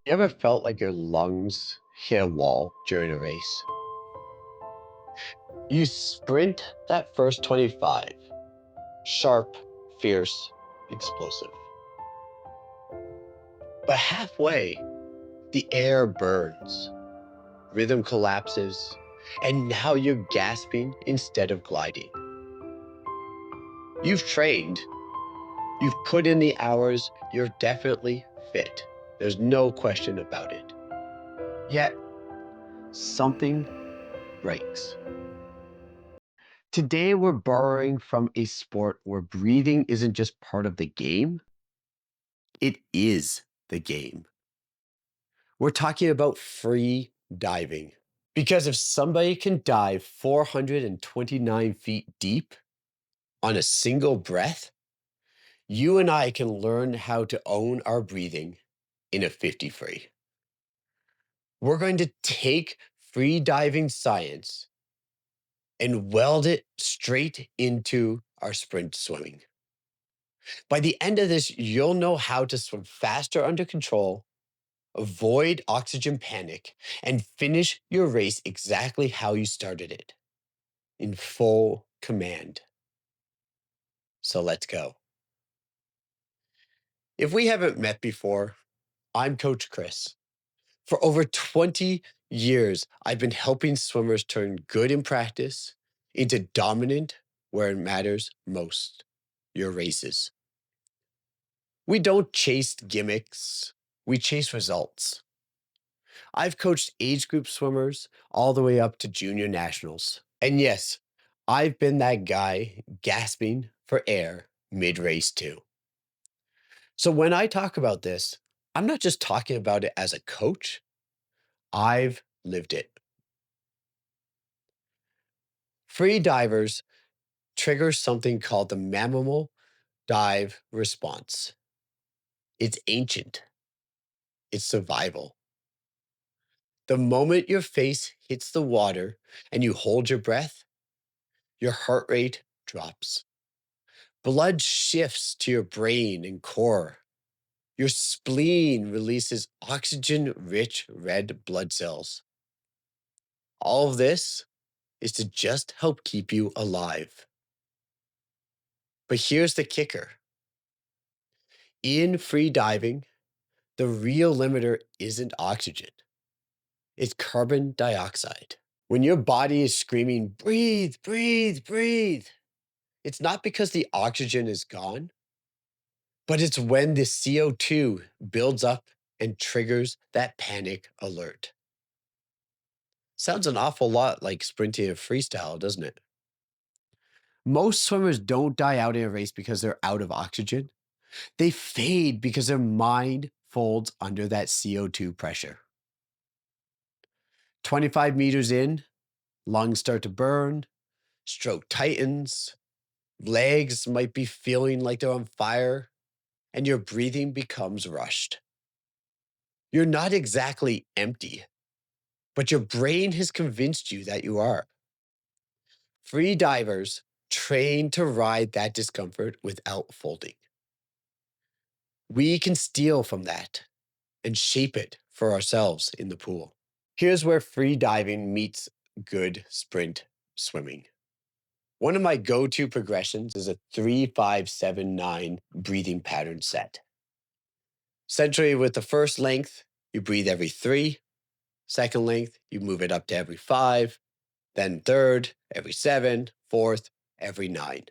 You ever felt like your lungs hit a wall during a race? You sprint that first 25, sharp, fierce, explosive. But halfway, the air burns, rhythm collapses, and now you're gasping instead of gliding. You've trained, you've put in the hours, you're definitely fit. There's no question about it. Yet, something breaks. Today, we're borrowing from a sport where breathing isn't just part of the game, it is the game. We're talking about free diving. Because if somebody can dive 429 feet deep on a single breath, you and I can learn how to own our breathing in a 50 free. We're going to take free diving science and weld it straight into our sprint swimming. By the end of this, you'll know how to swim faster under control, avoid oxygen panic, and finish your race exactly how you started it, in full command. So let's go. If we haven't met before, I'm Coach Chris. For over 20 years, I've been helping swimmers turn good in practice into dominant where it matters most, your races. We don't chase gimmicks, we chase results. I've coached age group swimmers all the way up to junior nationals. And yes, I've been that guy gasping for air mid-race too. So when I talk about this, I'm not just talking about it as a coach, I've lived it. Free divers trigger something called the mammal dive response. It's ancient, it's survival. The moment your face hits the water and you hold your breath, your heart rate drops. Blood shifts to your brain and core. Your spleen releases oxygen rich red blood cells. All of this is to just help keep you alive. But here's the kicker. In free diving, the real limiter isn't oxygen, it's carbon dioxide. When your body is screaming, breathe, breathe, breathe, it's not because the oxygen is gone, but it's when the CO2 builds up and triggers that panic alert. Sounds an awful lot like sprinting a freestyle, doesn't it? Most swimmers don't die out in a race because they're out of oxygen. They fade because their mind folds under that CO2 pressure. 25 meters in, lungs start to burn, stroke tightens, legs might be feeling like they're on fire, and your breathing becomes rushed. You're not exactly empty, but your brain has convinced you that you are. Free divers train to ride that discomfort without folding. We can steal from that and shape it for ourselves in the pool. Here's where free diving meets good sprint swimming. One of my go-to progressions is a 3-5-7-9 breathing pattern set. Essentially, with the first length, you breathe every 3. Second length, you move it up to every 5. Then third, every 7. Fourth, every 9.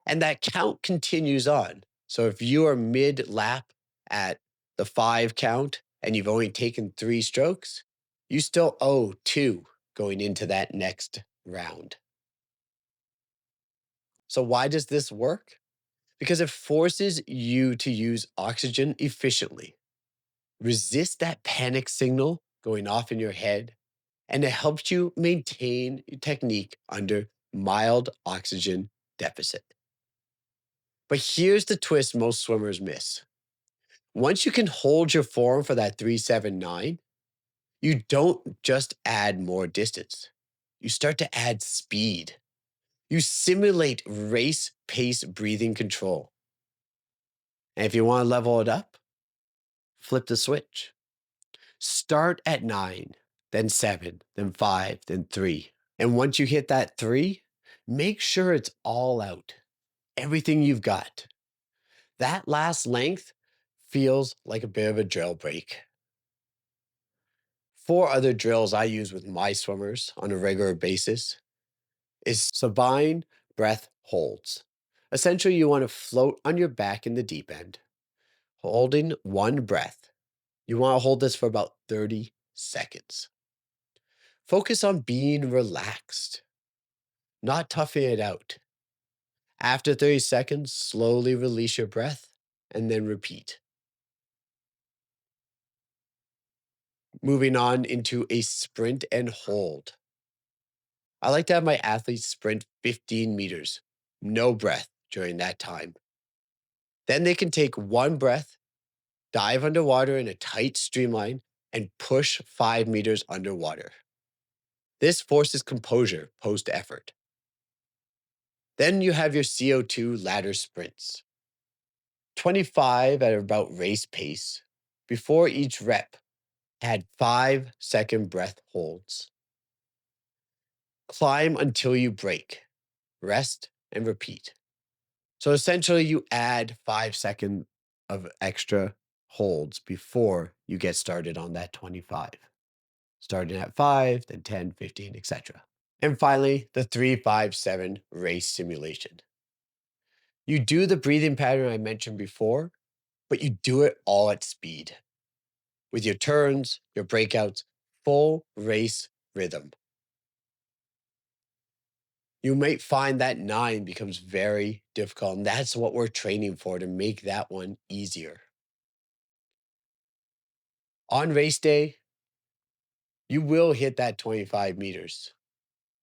And that count continues on. So if you are mid-lap at the 5 count and you've only taken 3 strokes, you still owe 2 going into that next round. So why does this work? Because it forces you to use oxygen efficiently. Resist that panic signal going off in your head, and it helps you maintain your technique under mild oxygen deficit. But here's the twist most swimmers miss. Once you can hold your form for that 3-7-9, you don't just add more distance. You start to add speed. You simulate race pace breathing control. And if you want to level it up, flip the switch. Start at 9, then 7, then 5, then 3. And once you hit that 3, make sure it's all out. Everything you've got. That last length feels like a bit of a drill break. 4 other drills I use with my swimmers on a regular basis is supine breath holds. Essentially, you want to float on your back in the deep end, holding one breath. You want to hold this for about 30 seconds. Focus on being relaxed, not toughing it out. After 30 seconds, slowly release your breath and then repeat. Moving on into a sprint and hold. I like to have my athletes sprint 15 meters, no breath during that time. Then they can take one breath, dive underwater in a tight streamline, and push 5 meters underwater. This forces composure post-effort. Then you have your CO2 ladder sprints. 25 at about race pace. Before each rep, add 5-second breath holds. Climb until you break. Rest and repeat. So essentially, you add 5 seconds of extra holds before you get started on that 25. Starting at 5, then 10, 15, etc. And finally, the 3-5-7 race simulation. You do the breathing pattern I mentioned before, but you do it all at speed. With your turns, your breakouts, full race rhythm. You might find that 9 becomes very difficult, and that's what we're training for, to make that one easier. On race day, you will hit that 25 meters.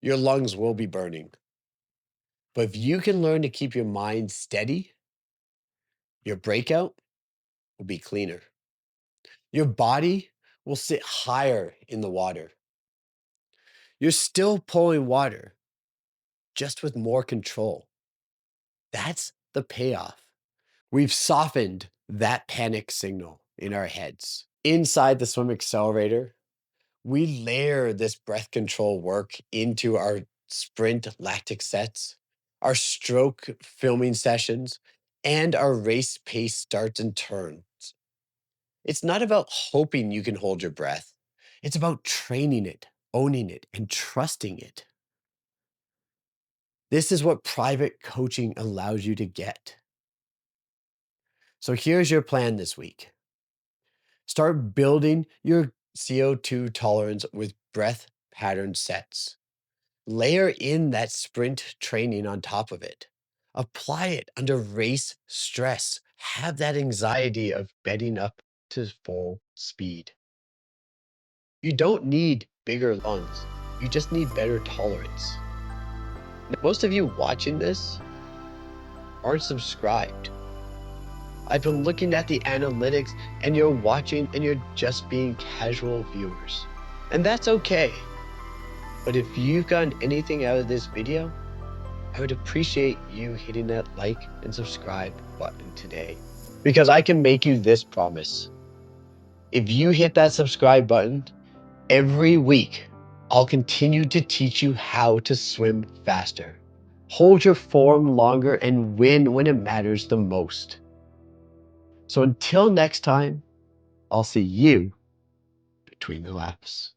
Your lungs will be burning. But if you can learn to keep your mind steady, your breakout will be cleaner. Your body will sit higher in the water. You're still pulling water, just with more control. That's the payoff. We've softened that panic signal in our heads. Inside the swim accelerator, we layer this breath control work into our sprint lactic sets, our stroke filming sessions, and our race pace starts and turns. It's not about hoping you can hold your breath. It's about training it, owning it, and trusting it. This is what private coaching allows you to get. So here's your plan this week. Start building your CO2 tolerance with breath pattern sets. Layer in that sprint training on top of it. Apply it under race stress. Have that anxiety of bedding up to full speed. You don't need bigger lungs. You just need better tolerance. Now, most of you watching this aren't subscribed. I've been looking at the analytics, and you're watching and you're just being casual viewers. And that's okay. But if you've gotten anything out of this video, I would appreciate you hitting that like and subscribe button today, because I can make you this promise. If you hit that subscribe button, every week, I'll continue to teach you how to swim faster, hold your form longer, and win when it matters the most. So until next time, I'll see you between the laps.